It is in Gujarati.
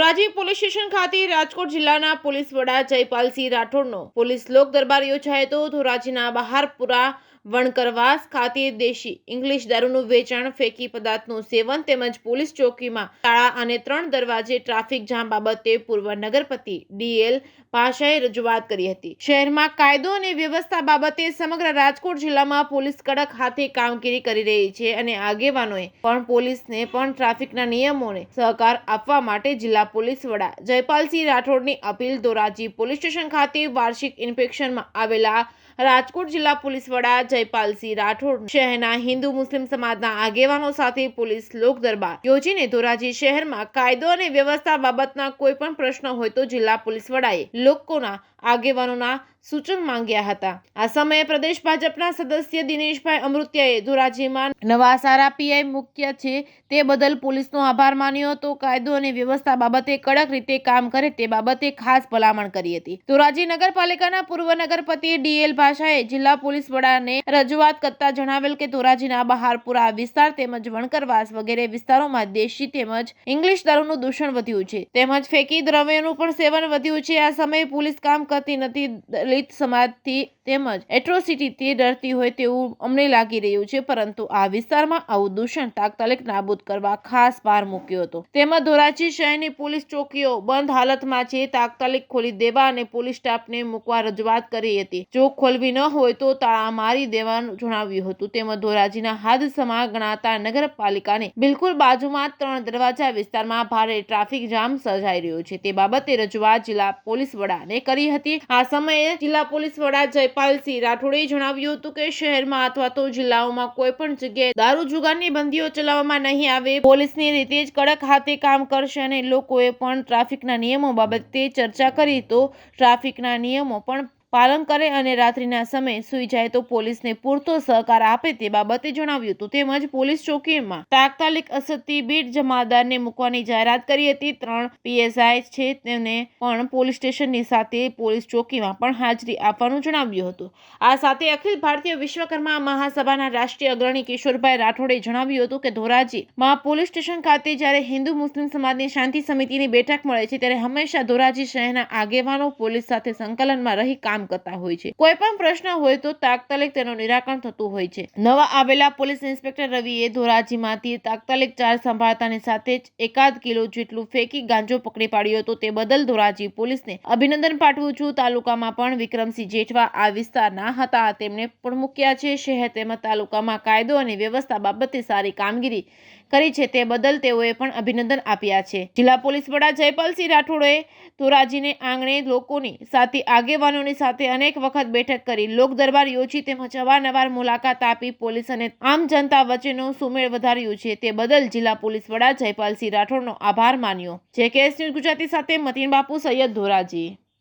ધોરાજી પોલીસ સ્ટેશન ખાતે રાજકોટ જિલ્લાના પોલીસ વડા જયપાલસિંહ રાઠોડનો પોલીસ લોક દરબાર યોજાયો હતો। ધોરાજીના બહારપુરા વણકરવાસ ખાતે દેશી ઇંગ્લિશ દારૂનું વેચાણ, ફેંકી પદાર્થનું સેવન તેમજ પોલીસ ચોકીમાં તાળા અને 3 દરવાજે ટ્રાફિક જામ બાબતે પૂર્વ નગરપતિ ડીએલ પાશાએ રજૂઆત કરી હતી। શહેરમાં કાયદો અને વ્યવસ્થા બાબતે સમગ્ર રાજકોટ જિલ્લામાં પોલીસ કડક હાથે કામગીરી કરી રહી છે અને આગેવાનોએ પણ પોલીસને પણ ટ્રાફિકના નિયમોને સહકાર આપવા માટે જિલ્લા પોલીસ વડા જયપાલસિંહ રાઠોડની અપીલ। ધોરાજી પોલીસ સ્ટેશન ખાતે વાર્ષિક ઇન્સ્પેક્શનમાં આવેલા રાજકોટ જિલ્લા પોલીસ વડા જયપાલસિંહ રાઠોડ શહેરના હિન્દુ મુસ્લિમ સમાજના આગેવાનો સાથે પોલીસ લોક દરબાર યોજીને ધોરાજી શહેરમાં કાયદો અને વ્યવસ્થા બાબતના કોઈ પણ પ્રશ્ન હોય તો જિલ્લા પોલીસ વડાએ લોકોના આગેવાનોના સૂચન માંગ્યા હતા। આ સમયે પ્રદેશ ભાજપના સદસ્ય દિનેશભાઈ અમૃતિયાએ ધોરાજીમાં નવા સારા પીઆઈ મૂક્યા છે તે બદલ પોલીસનો આભાર માન્યો હતો। કાયદો અને વ્યવસ્થા બાબતે કડક રીતે કામ કરે તે બાબતે ખાસ ભલામણ કરી હતી। ધોરાજી નગરપાલિકાના પૂર્વ નગરપતિ ડીએલ પાશાએ જિલ્લા પોલીસ વડાને રજૂઆત કરતા જણાવેલ કે ધોરાજીના બહારપુરા વિસ્તાર તેમજ વણકરવાસ વગેરે વિસ્તારોમાં દેશી તેમજ ઇંગ્લિશ દારૂનું દૂષણ વધ્યું છે તેમજ ફેંકી દ્રવ્યોનું પણ સેવન વધ્યું છે। આ સમયે પોલીસ કામ કરતી નથી, દલિત સમાજથી તેમજ એટ્રોસિટીથી ડરતી હોય તેવું અમને લાગી રહ્યું છે, પરંતુ આ વિસ્તારમાં આવું દૂષણ તાત્કાલિક નાબૂદ કરવા ખાસ ભાર મૂક્યો હતો। તેમજ ધોરાજી શહેરની પોલીસ ચોકીઓ બંધ હાલતમાં છે, તાત્કાલિક ખોલી દેવા અને પોલીસ સ્ટાફને મૂકવા રજૂઆત કરી હતી। જો ખોલવી ન હોય તો તાળા મારી દેવાનું જણાવ્યું હતું। તેમજ ધોરાજીના હાદસામાં ગણાતા નગરપાલિકાની બિલકુલ બાજુમાં 3 દરવાજા વિસ્તારમાં ભારે ટ્રાફિક જામ સર્જાઈ રહ્યો છે તે બાબતે રજૂઆત જિલ્લા પોલીસ વડાને કરી હતી। આ સમયે જિલ્લા પોલીસ વડા જયપાલસિંહ રાઠોડે જણાવ્યું હતું કે શહેરમાં અથવા તો જિલ્લાઓમાં કોઈ પણ જગ્યાએ દારૂ જુગારની બંદીઓ ચલાવવામાં નહીં આવે। પોલીસની રીતે જ કડક હાથે કામ કરશે અને લોકોએ પણ ટ્રાફિકના નિયમો બાબતે ચર્ચા કરી તો ટ્રાફિકના નિયમો પણ પાલન કરે અને રાત્રિના સમયે સૂઈ જાય તો પોલીસને પૂરતો સહકાર આપે તે બાબતે જણાવ્યું હતું। તેમજ પોલીસ ચોકીમાં તાત્કાલિક અસરથી બીટ જમાદારને મૂકવાની જાહેરાત કરી હતી। 3 પીએસઆઈ છે તેમને પણ પોલીસ સ્ટેશનની સાથે પોલીસ ચોકીમાં પણ હાજરી આપવાનું જણાવ્યું હતું। આ સાથે અખિલ ભારતીય વિશ્વકર્મા મહાસભાના રાષ્ટ્રીય અગ્રણી કિશોરભાઈ રાઠોડે જણાવ્યું હતું કે ધોરાજીમાં પોલીસ સ્ટેશન ખાતે જ્યારે હિન્દુ મુસ્લિમ સમાજની શાંતિ સમિતિની બેઠક મળે છે ત્યારે હંમેશા ધોરાજી શહેરના આગેવાનો પોલીસ સાથે સંકલનમાં રહી કામ કરતા હોય છે। કોઈ પણ પ્રશ્ન હોય તો તાત્કાલિક તેનું નિરાકરણ થતું હોય છે। નવા આવેલા પોલીસ ઇન્સ્પેક્ટર રવિએ ધોરાજીમાંથી તાત્કાલિક ચાર્જ સંભાળતાની સાથે જ 1 કિલો જેટલું ફેંકી ગાંજો પકડી પાડ્યો હતો તે બદલ ધોરાજી પોલીસને અભિનંદન પાઠવું છું। તાલુકામાં પણ વિક્રમસિંહ જેઠવા આ વિસ્તારના હતા, તેમને પણ મૂક્યા છે। શહેર તેમજ તાલુકામાં કાયદો અને વ્યવસ્થા બાબતે સારી કામગીરી કરી છે તે બદલ તેઓએ પણ અભિનંદન આપ્યા છે। જિલ્લા પોલીસ વડા જયપાલસિંહ રાઠોડે ધોરાજીને આંગણે લોકોની સાથે આગેવાનોની સાથે અનેક વખત બેઠક કરી, લોક દરબાર યોજી તેમજ અવારનવાર મુલાકાત આપી પોલીસ અને આમ જનતા વચ્ચેનો સુમેળ વધાર્યું છે તે બદલ જિલ્લા પોલીસ વડા જયપાલસિંહ રાઠોડનો આભાર માન્યો। JKS ન્યૂઝ ગુજરાતી સાથે મતીન બાપુ સૈયદ, ધોરાજી।